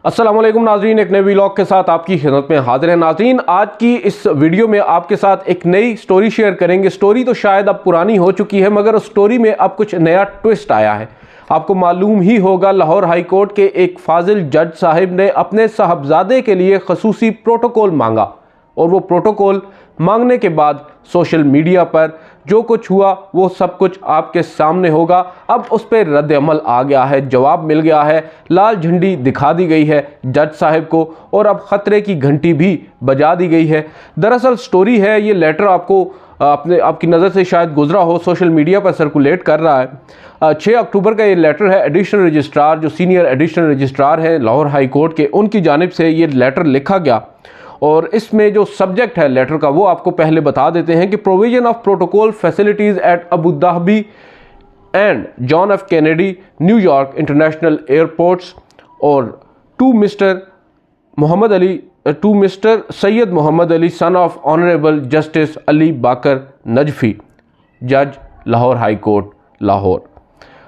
अस्सलाम वालेकुम नाज़रीन, एक नए व्लॉग के साथ आपकी खिदमत में हाजिर है। नाज़रीन, आज की इस वीडियो में आपके साथ एक नई स्टोरी शेयर करेंगे। स्टोरी तो शायद अब पुरानी हो चुकी है, मगर उस स्टोरी में अब कुछ नया ट्विस्ट आया है। आपको मालूम ही होगा, लाहौर हाई कोर्ट के एक फाजिल जज साहिब ने अपने साहबजादे के लिए खसूसी प्रोटोकॉल मांगा, और वो प्रोटोकॉल मांगने के बाद सोशल मीडिया पर जो कुछ हुआ वो सब कुछ आपके सामने होगा। अब उस पर रद्द अमल आ गया है, जवाब मिल गया है, लाल झंडी दिखा दी गई है जज साहब को, और अब ख़तरे की घंटी भी बजा दी गई है। दरअसल स्टोरी है, ये लेटर आपकी नज़र से शायद गुजरा हो, सोशल मीडिया पर सर्कुलेट कर रहा है। 6 अक्टूबर का ये लेटर है। एडिशनल रजिस्ट्रार, जो सीनियर एडिशनल रजिस्ट्रार हैं लाहौर हाई कोर्ट के, उनकी जानिब से ये लेटर लिखा गया। और इसमें जो सब्जेक्ट है लेटर का वो आपको पहले बता देते हैं कि provision of protocol facilities at Abu Dhabi and John F Kennedy New York international airports, और to mister Syed Mohammad Ali son of honourable justice Ali Baqar Najafi, जज लाहौर हाई कोर्ट लाहौर।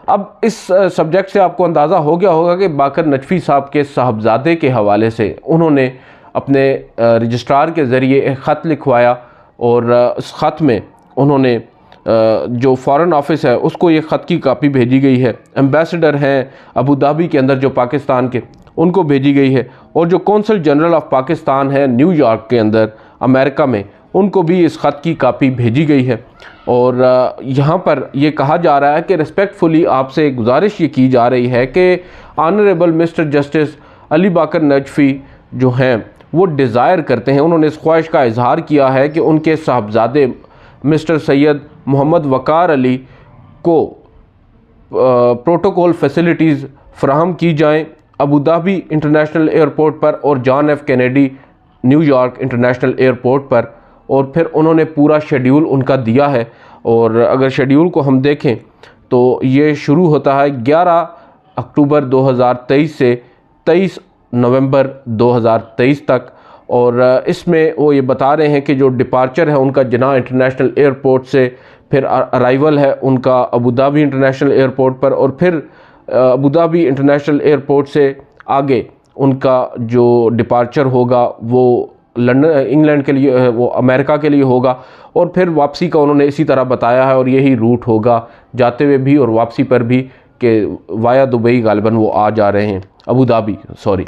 अब इस सब्जेक्ट से आपको अंदाज़ा हो गया होगा कि बाकर नजफी साहब के साहबजादे के हवाले से उन्होंने अपने रजिस्ट्रार के ज़रिए एक ख़त लिखवाया, और उस ख़त में उन्होंने जो फ़ॉरेन ऑफिस है उसको ये ख़त की कापी भेजी गई है। एम्बेसडर हैं अबू धाबी के अंदर जो पाकिस्तान के, उनको भेजी गई है, और जो कौंसल जनरल ऑफ पाकिस्तान है न्यूयॉर्क के अंदर अमेरिका में, उनको भी इस ख़त की कापी भेजी गई है। और यहाँ पर ये कहा जा रहा है कि रिस्पेक्टफुली आपसे गुजारिश ये की जा रही है कि honourable mister justice Ali Baqar Najafi जो हैं वो डिज़ायर करते हैं, उन्होंने इस ख्वाहिश का इजहार किया है कि उनके साहबजादे मिस्टर सैयद मोहम्मद वकार अली को प्रोटोकॉल फैसिलिटीज़ फ़राहम की जाएं अबू धाबी इंटरनेशनल एयरपोर्ट पर और John F Kennedy New York international airport पर। और फिर उन्होंने पूरा शेड्यूल उनका दिया है, और अगर शेड्यूल को हम देखें तो ये शुरू होता है 11 अक्टूबर 2023 से 23 नवंबर 2023 तक। और इसमें वो ये बता रहे हैं कि जो डिपार्चर है उनका जना इंटरनेशनल एयरपोर्ट से, फिर अराइवल है उनका अबू धाबी इंटरनेशनल एयरपोर्ट पर, और फिर अबू धाबी इंटरनेशनल एयरपोर्ट से आगे उनका जो डिपार्चर होगा वो लंदन इंग्लैंड के लिए, वो अमेरिका के लिए होगा, और फिर वापसी का उन्होंने इसी तरह बताया है, और यही रूट होगा जाते हुए भी और वापसी पर भी, कि वाया दुबई गालिबन वो आ जा रहे हैं, अबू धाबी सॉरी।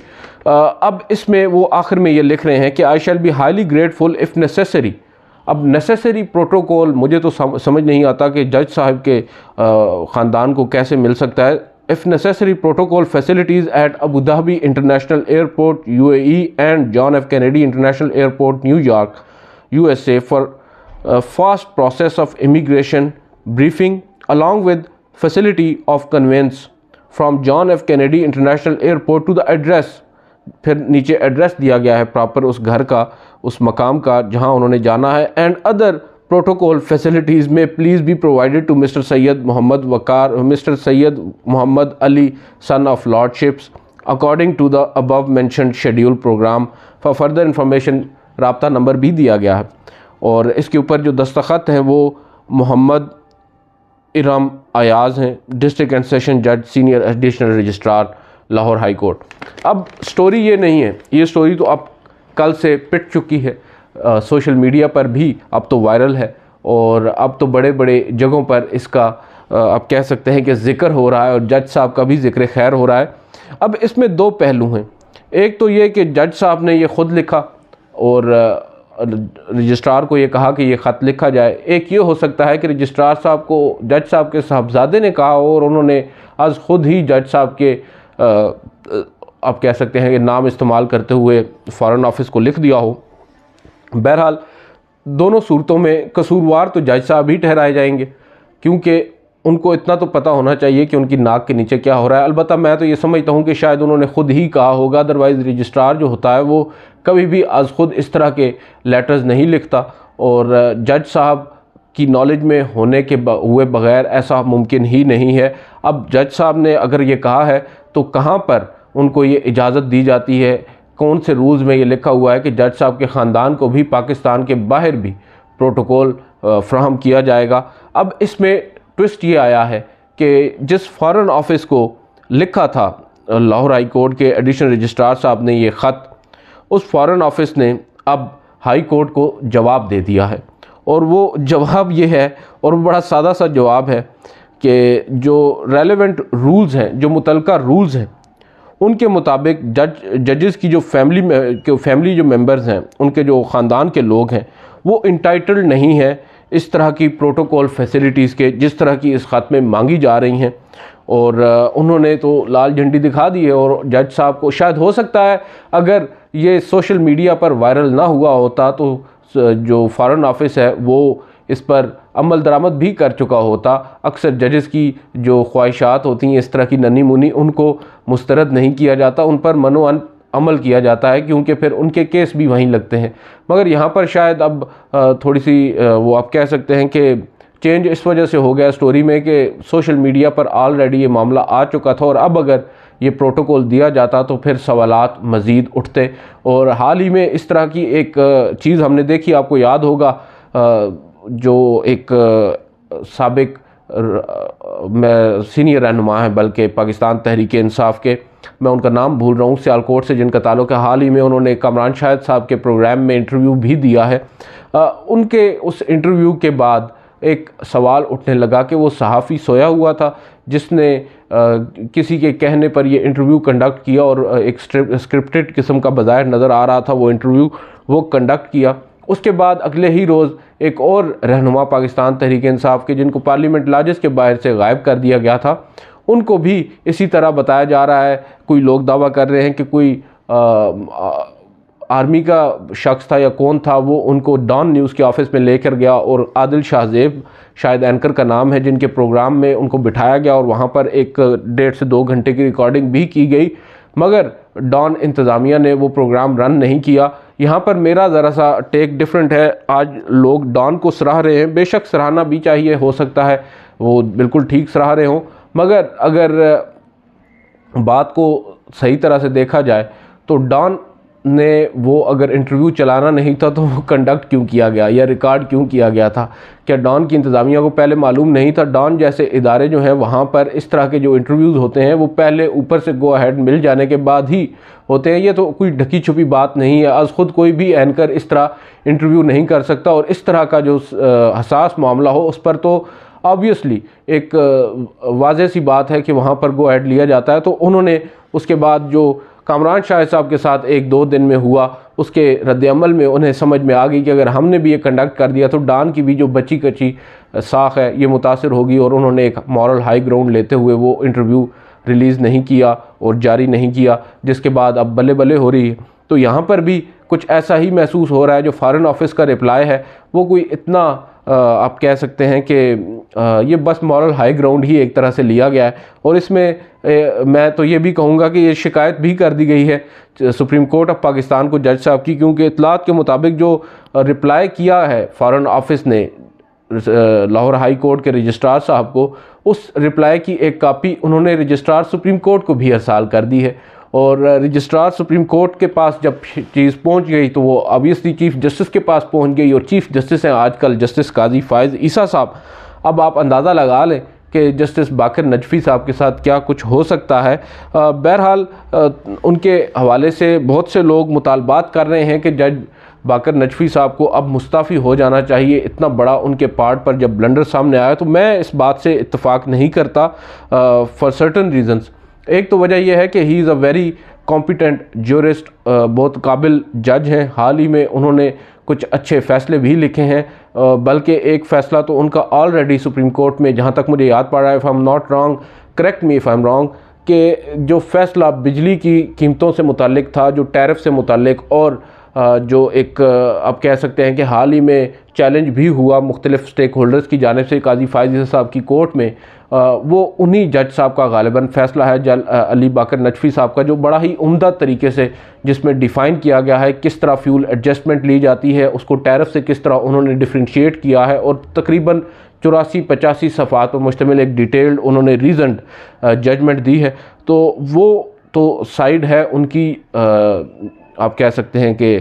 अब इसमें वो आखिर में ये लिख रहे हैं कि I shall be highly grateful if necessary. अब नेसेसरी प्रोटोकॉल मुझे तो समझ नहीं आता कि जज साहब के ख़ानदान को कैसे मिल सकता है। If necessary protocol facilities at Abu Dhabi international airport UAE and John F Kennedy international airport New York USA for fast process of immigration briefing along with facility of conveyance from John F Kennedy international airport to the address. फिर नीचे address दिया गया है proper उस घर का, उस मकाम का जहां उन्होंने जाना है। एंड अदर प्रोटोकॉल फैसिलिटीज़ में please be provided to mister Syed Mohammad Ali son of lordships according to the above mentioned schedule programme for further information. राब्ता नंबर भी दिया गया है, और इसके ऊपर जो दस्तखत हैं वो मोहम्मद इरम अयाज हैं, डिस्ट्रिक्ट एंड सेशन जज senior additional registrar Lahore high court. अब स्टोरी ये नहीं है, ये स्टोरी तो अब कल से पिट चुकी है, सोशल मीडिया पर भी अब तो वायरल है, और अब तो बड़े बड़े जगहों पर इसका आप कह सकते हैं कि ज़िक्र हो रहा है, और जज साहब का भी ज़िक्र खैर हो रहा है। अब इसमें दो पहलू हैं। एक तो ये कि जज साहब ने ये ख़ुद लिखा और रजिस्ट्रार को ये कहा कि ये ख़त लिखा जाए। एक ये हो सकता है कि रजिस्ट्रार साहब को जज साहब के साहबजादे ने कहा और उन्होंने आज ख़ुद ही जज साहब के आप कह सकते हैं कि नाम इस्तेमाल करते हुए फ़ॉरेन ऑफिस को लिख दिया हो। बहरहाल दोनों सूरतों में कसूरवार तो जज साहब ही ठहराए जाएंगे, क्योंकि उनको इतना तो पता होना चाहिए कि उनकी नाक के नीचे क्या हो रहा है। अलबत्ता मैं तो ये समझता हूँ कि शायद उन्होंने ख़ुद ही कहा होगा, अदरवाइज़ रजिस्ट्रार जो होता है वो कभी भी आज ख़ुद इस तरह के लेटर्स नहीं लिखता, और जज साहब की नॉलेज में होने के हुए बग़ैर ऐसा मुमकिन ही नहीं है। अब जज साहब ने अगर ये कहा है तो कहाँ पर उनको ये इजाज़त दी जाती है, कौन से रूल्स में ये लिखा हुआ है कि जज साहब के ख़ानदान को भी पाकिस्तान के बाहर भी प्रोटोकॉल फ्राहम किया जाएगा। अब इसमें ट्विस्ट ये आया है कि जिस फ़ॉरेन ऑफिस को लिखा था लाहौर हाई कोर्ट के एडिशनल रजिस्ट्रार साहब ने ये ख़त उस फॉरेन ऑफिस ने अब हाई कोर्ट को जवाब दे दिया है। और वो जवाब ये है, और बड़ा सादा सा जवाब है कि जो रेलेवेंट रूल्स हैं, जो मुतलका रूल्स हैं, उनके मुताबिक जजेस की जो फैमिली जो मेंबर्स हैं, उनके जो ख़ानदान के लोग हैं, वो इंटाइटल्ड नहीं हैं इस तरह की प्रोटोकॉल फैसिलिटीज़ के जिस तरह की इस ख़त में मांगी जा रही हैं। और उन्होंने तो लाल झंडी दिखा दी है। और जज साहब को शायद हो सकता है अगर ये सोशल मीडिया पर वायरल ना हुआ होता तो जो फॉरेन ऑफिस है वो इस पर अमल दरामद भी कर चुका होता। अक्सर जजेस की जो ख्वाहिशात होती हैं इस तरह की नन्ही मुन्नी, उनको मुस्तरद नहीं किया जाता, उन पर मनो अमल किया जाता है, क्योंकि फिर उनके केस भी वहीं लगते हैं। मगर यहाँ पर शायद अब थोड़ी सी वो आप कह सकते हैं कि चेंज इस वजह से हो गया स्टोरी में कि सोशल मीडिया पर ऑलरेडी ये मामला आ चुका था, और अब अगर ये प्रोटोकॉल दिया जाता तो फिर सवालात मज़ीद उठते। और हाल ही में इस तरह की एक चीज़ हमने देखी, आपको याद होगा, जो एक साबिक सीनियर रहनुमा है बल्कि पाकिस्तान तहरीक इंसाफ के, मैं उनका नाम भूल रहा हूँ, सियालकोट से जिनका ताल्लुक़ है, हाल ही में उन्होंने कामरान शाहिद साहब के प्रोग्राम में इंटरव्यू भी दिया है। उनके उस इंटरव्यू के बाद एक सवाल उठने लगा कि वो सहाफ़ी सोया हुआ था जिसने किसी के कहने पर ये इंटरव्यू कंडक्ट किया, और एक स्क्रिप्टेड किस्म का बज़ाहिर नज़र आ रहा था वो इंटरव्यू, वो कंडक्ट किया। उसके बाद अगले ही रोज़ एक और रहनुमा पाकिस्तान तहरीक इंसाफ के, जिनको पार्लियामेंट लाजिस के बाहर से गायब कर दिया गया था, उनको भी इसी तरह बताया जा रहा है। कोई लोग दावा कर रहे हैं कि कोई आर्मी का शख्स था या कौन था, वो उनको डॉन न्यूज़ के ऑफिस में लेकर गया, और आदिल शाहजेब शायद एंकर का नाम है, जिनके प्रोग्राम में उनको बिठाया गया और वहाँ पर एक 1.5 से 2 घंटे की रिकॉर्डिंग भी की गई। मगर डॉन इंतज़ामिया ने वो प्रोग्राम रन नहीं किया। यहाँ पर मेरा ज़रा सा टेक डिफरेंट है। आज लोग डॉन को सराह रहे हैं, बेशक सराहना भी चाहिए, हो सकता है वो बिल्कुल ठीक सराह रहे हों, मगर अगर बात को सही तरह से देखा जाए तो डॉन ने वो अगर इंटरव्यू चलाना नहीं था तो वो कंडक्ट क्यों किया गया या रिकॉर्ड क्यों किया गया था? क्या डॉन की इंतज़ामिया को पहले मालूम नहीं था? डॉन जैसे इदारे जो हैं वहाँ पर इस तरह के जो इंटरव्यूज़ होते हैं वो पहले ऊपर से गो अहेड मिल जाने के बाद ही होते हैं। ये तो कोई ढकी छुपी बात नहीं है। आज ख़ुद कोई भी एंकर इस तरह इंटरव्यू नहीं कर सकता, और इस तरह का जो हसास मामला हो उस पर तो ऑब्वियसली एक वाज़ेह सी बात है कि वहाँ पर गो अहेड लिया जाता है। तो उन्होंने उसके बाद जो कामरान शाहिद साहब के साथ 1-2 दिन में हुआ, उसके रद्द-ए-अमल में उन्हें समझ में आ गई कि अगर हमने भी ये कंडक्ट कर दिया तो डॉन की भी जो बची कची साख है ये मुतासिर होगी, और उन्होंने एक मॉरल हाई ग्राउंड लेते हुए वो इंटरव्यू रिलीज़ नहीं किया और जारी नहीं किया, जिसके बाद अब बल्ले बल्ले हो रही है। तो यहाँ पर भी कुछ ऐसा ही महसूस हो रहा है। जो फॉरेन ऑफिस का रिप्लाई है वो कोई इतना आप कह सकते हैं कि ये बस मॉरल हाई ग्राउंड ही एक तरह से लिया गया है। और इसमें मैं तो ये भी कहूँगा कि ये शिकायत भी कर दी गई है सुप्रीम कोर्ट ऑफ पाकिस्तान को जज साहब की, क्योंकि इतलात के मुताबिक जो रिप्लाई किया है फॉरेन ऑफिस ने लाहौर हाई कोर्ट के रजिस्ट्रार साहब को, उस रिप्लाई की एक कापी उन्होंने रजिस्ट्रार सुप्रीम कोर्ट को भी अरसाल कर दी है। और रजिस्ट्रार सुप्रीम कोर्ट के पास जब चीज़ पहुंच गई तो वो ऑब्वियसली चीफ़ जस्टिस के पास पहुंच गई, और चीफ़ जस्टिस हैं आजकल जस्टिस काजी फ़ाइज़ ईसा साहब। अब आप अंदाज़ा लगा लें कि जस्टिस बाकर नजफ़ी साहब के साथ क्या कुछ हो सकता है। बहरहाल उनके हवाले से बहुत से लोग मुतालबात कर रहे हैं कि जज बाकर नजफ़ी साहब को अब मुस्तफ़ी हो जाना चाहिए। इतना बड़ा उनके पार्ट पर जब ब्लंडर सामने आया तो मैं इस बात से इत्तफ़ाक़ नहीं करता फॉर सर्टन रीज़न्स। एक तो वजह यह है कि he is a very competent jurist, बहुत काबिल जज हैं। हाल ही में उन्होंने कुछ अच्छे फ़ैसले भी लिखे हैं, बल्कि एक फ़ैसला तो उनका ऑलरेडी सुप्रीम कोर्ट में, जहाँ तक मुझे याद पड़ रहा है, if I am not wrong, correct me if I am wrong, कि जो फ़ैसला बिजली की कीमतों से मुताल्लिक था, जो टैरिफ से मुताल्लिक, और जो एक आप कह सकते हैं कि हाल ही में चैलेंज भी हुआ मुख्तलिफ स्टेक होल्डर्स की जानिब से काजी फ़ाइज़ साहब की कोर्ट में, वो उन्हीं जज साहब का गालिबन फ़ैसला है, अली बाकर नजफ़ी साहब का, जो बड़ा ही उम्दा तरीके से जिसमें डिफ़ाइन किया गया है किस तरह फ्यूल एडजस्टमेंट ली जाती है, उसको टैरिफ से किस तरह उन्होंने डिफ्रेंशिएट किया है, और तकरीबन 84-85 सफ़ात पर मुश्तमिल एक डिटेल्ड उन्होंने रीज़न्ड जजमेंट दी है। तो वो तो साइड है उनकी, आप कह सकते हैं कि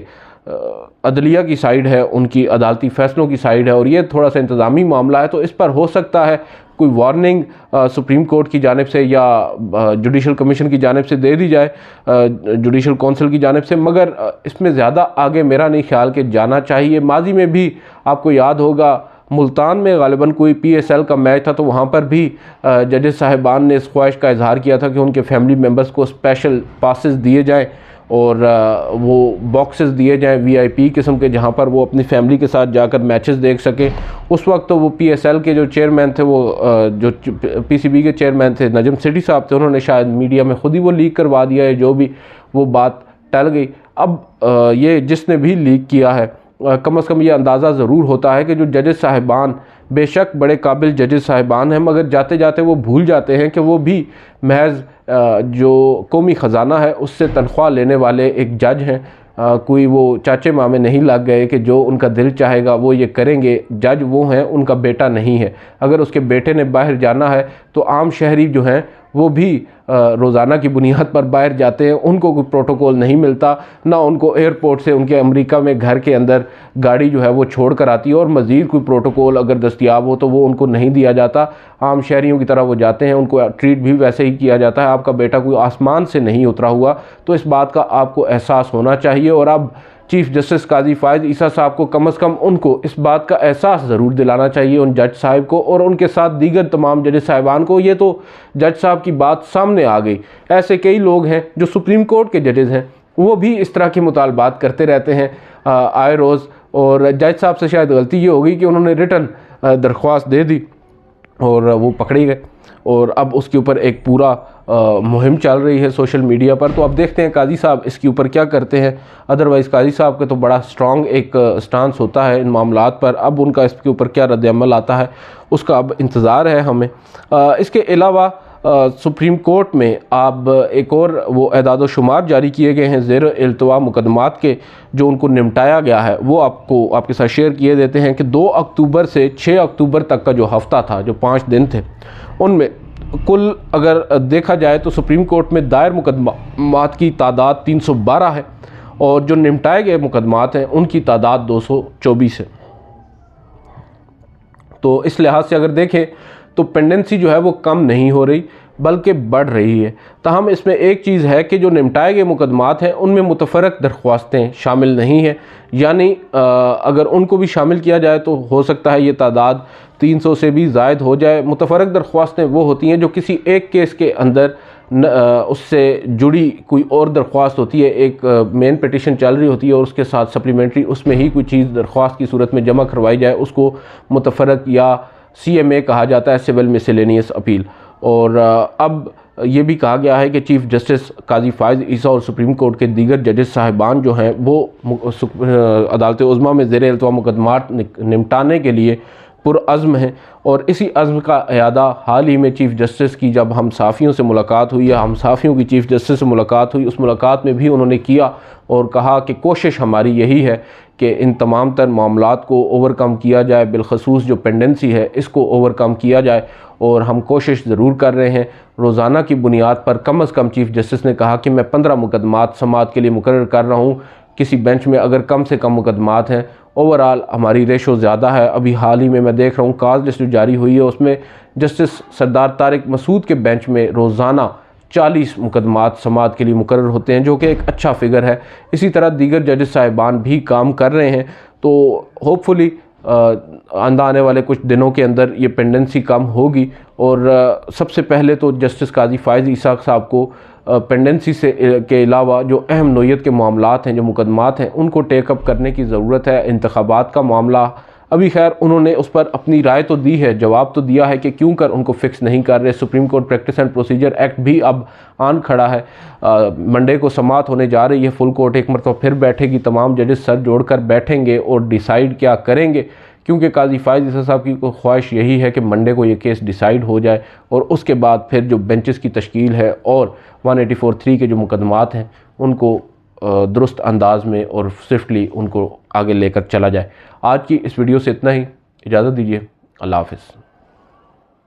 अदलिया की साइड है, उनकी अदालती फ़ैसलों की साइड है, और ये थोड़ा सा इंतज़ामी मामला है। तो इस पर हो सकता है कोई वार्निंग सुप्रीम कोर्ट की जानिब से या जुडिशल कमीशन की जानिब से दे दी जाए, जुडिशल कौंसिल की जानिब से, मगर इसमें ज़्यादा आगे मेरा नहीं ख्याल कि जाना चाहिए। माजी में भी आपको याद होगा मुल्तान में गालिबन कोई PSL का मैच था, तो वहाँ पर भी जजेस साहिबान ने इस ख्वाहिश का इजहार किया था कि उनके फैमिली मेम्बर्स को स्पेशल पासेस दिए जाएं और वो बॉक्सेस दिए जाएं VIP किस्म के, जहाँ पर वो अपनी फैमिली के साथ जाकर मैचेस देख सकें। उस वक्त तो वो PSL के जो चेयरमैन थे, वो जो PCB के चेयरमैन थे नजम सेठी साहब थे, उन्होंने शायद मीडिया में ख़ुद ही वो लीक करवा दिया है, जो भी वो बात टल गई। अब ये जिसने भी लीक किया है, कम से कम ये अंदाज़ा ज़रूर होता है कि जो जजेस साहिबान बेशक बड़े काबिल जजेस साहिबान हैं, मगर जाते जाते वो भूल जाते हैं कि वो भी महज जो कौमी ख़जाना है उससे तनख्वाह लेने वाले एक जज हैं। कोई वो चाचे मामे नहीं लग गए कि जो उनका दिल चाहेगा वो ये करेंगे। जज वो हैं, उनका बेटा नहीं है। अगर उसके बेटे ने बाहर जाना है तो आम शहरी जो हैं वो भी रोज़ाना की बुनियाद पर बाहर जाते हैं, उनको कोई प्रोटोकॉल नहीं मिलता, ना उनको एयरपोर्ट से उनके अमेरिका में घर के अंदर गाड़ी जो है वो छोड़ कर आती है, और मज़ीद कोई प्रोटोकॉल अगर दस्तियाब हो तो वो उनको नहीं दिया जाता। आम शहरियों की तरह वो जाते हैं, उनको ट्रीट भी वैसे ही किया जाता है। आपका बेटा कोई आसमान से नहीं उतरा हुआ, तो इस बात का आपको एहसास होना चाहिए। और अब चीफ़ जस्टिस काजी फ़ायज़ ईसा साहब को कम से कम उनको इस बात का एहसास ज़रूर दिलाना चाहिए, उन जज साहब को और उनके साथ दीगर तमाम जज साहिबान को। ये तो जज साहब की बात सामने आ गई। ऐसे कई लोग हैं जो सुप्रीम कोर्ट के जजेज़ हैं, वो भी इस तरह के मुतालबात करते रहते हैं आए रोज़। और जज साहब से शायद गलती ये होगी कि उन्होंने रिटन दरख्वास्त दे दी और वो पकड़े गए, और अब उसके ऊपर एक पूरा मुहिम चल रही है सोशल मीडिया पर। तो अब देखते हैं काजी साहब इसके ऊपर क्या करते हैं। अदरवाइज़ काजी साहब का तो बड़ा स्ट्रॉन्ग एक स्टांस होता है इन मामलात पर। अब उनका इसके ऊपर क्या रद्द-ए-अमल आता है उसका अब इंतज़ार है हमें। इसके अलावा सुप्रीम कोर्ट में अब एक और वो एदाद शुमार जारी किए गए हैं ज़ेर इल्तवा मुकदमात के, जो उनको निपटाया गया है, वो आपको आपके साथ शेयर किए देते हैं कि 2 अक्टूबर से 6 अक्टूबर तक का जो हफ़्ता था, जो 5 दिन थे, उनमें कुल अगर देखा जाए तो सुप्रीम कोर्ट में दायर मुकदमात की तादाद 312 है और जो निपटाए गए मुकदमात हैं उनकी तादाद 224 है। तो इस लिहाज से अगर देखें तो पेंडेंसी जो है वो कम नहीं हो रही बल्कि बढ़ रही है। ताहम इसमें एक चीज़ है कि जो निपटाए गए मुकदमात हैं उनमें मुतफ़रक़ दरख्वास्तें शामिल नहीं हैं, यानी अगर उनको भी शामिल किया जाए तो हो सकता है ये तादाद 300 से भी ज़ायद हो जाए। मुतफ़रक़ दरख्वास्तें वो होती हैं जो किसी एक केस के अंदर उससे जुड़ी कोई और दरख्वास्त होती है, एक मेन पिटिशन चल रही होती है और उसके साथ सप्लीमेंट्री उसमें ही कोई चीज़ दरख्वास्त की सूरत में जमा करवाई जाए, उसको मुतफ़रक़ या CMA कहा जाता है, सिविल मिसलेनियस अपील। और अब ये भी कहा गया है कि चीफ़ जस्टिस काजी फ़ायज़ ईसा और सुप्रीम कोर्ट के दीगर जजेस साहिबान जो हैं वो अदालत उज़्मा में ज़ेर इल्तवा मुकदमात निपटाने के लिए पुरअज़्म हैं। और इसी अज़्म का इयादा हाल ही में चीफ़ जस्टिस की जब हम साफ़ियों से मुलाकात हुई या हम साफ़ियों की चीफ़ जस्टिस से मुलाकात हुई, उस मुलाकात में भी उन्होंने किया और कहा कि कोशिश हमारी यही है कि इन तमाम तर मामलात को ओवरकम किया जाए, बिलखसूस जो पेंडेंसी है इसको ओवरकम किया जाए, और हम कोशिश ज़रूर कर रहे हैं। रोज़ाना की बुनियाद पर कम अज़ कम चीफ़ जस्टिस ने कहा कि मैं 15 मुकदमात समाअत के लिए मुकर्रर कर रहा हूँ। किसी बेंच में अगर कम से कम मुकदमात हैं, ओवरऑल हमारी रेशो ज़्यादा है। अभी हाल ही में मैं देख रहा हूँ काज लिस्ट जो जारी हुई है उसमें जस्टिस सरदार तारिक मसूद के बेंच में रोज़ाना 40 मुकदमात समाअत के लिए मुकर्रर होते हैं, जो कि एक अच्छा फ़िगर है। इसी तरह दीगर जजेस साहिबान भी काम कर रहे हैं, तो होपफुली आने वाले कुछ दिनों के अंदर ये पेंडेंसी कम होगी। और सबसे पहले तो जस्टिस काजी फ़ायज़ ईसा साहब को पेंडेंसी से के अलावा जो अहम नोयत के मामलात हैं, जो मुकदमात हैं, उनको टेकअप करने की ज़रूरत है। इंतखाबात का मामला अभी खैर उन्होंने उस पर अपनी राय तो दी है, जवाब तो दिया है कि क्यों कर उनको फ़िक्स नहीं कर रहे। Supreme court practice and procedure act भी अब आन खड़ा है। मंडे को समाअत होने जा रही है, फुल कोर्ट एक मरतबा फिर बैठेगी, तमाम जजेस सर जोड़कर बैठेंगे और डिसाइड क्या करेंगे, क्योंकि काजी फ़ायज़ ईसा साहब की ख्वाहिश यही है कि मंडे को ये केस डिसाइड हो जाए और उसके बाद फिर जो बेंचेस की तश्कील है और 184(3) के जो मुकदमात हैं उनको दुरुस्त अंदाज में और स्विफ्टली उनको आगे लेकर चला जाए। आज की इस वीडियो से इतना ही, इजाज़त दीजिए, अल्लाह हाफ़िज़।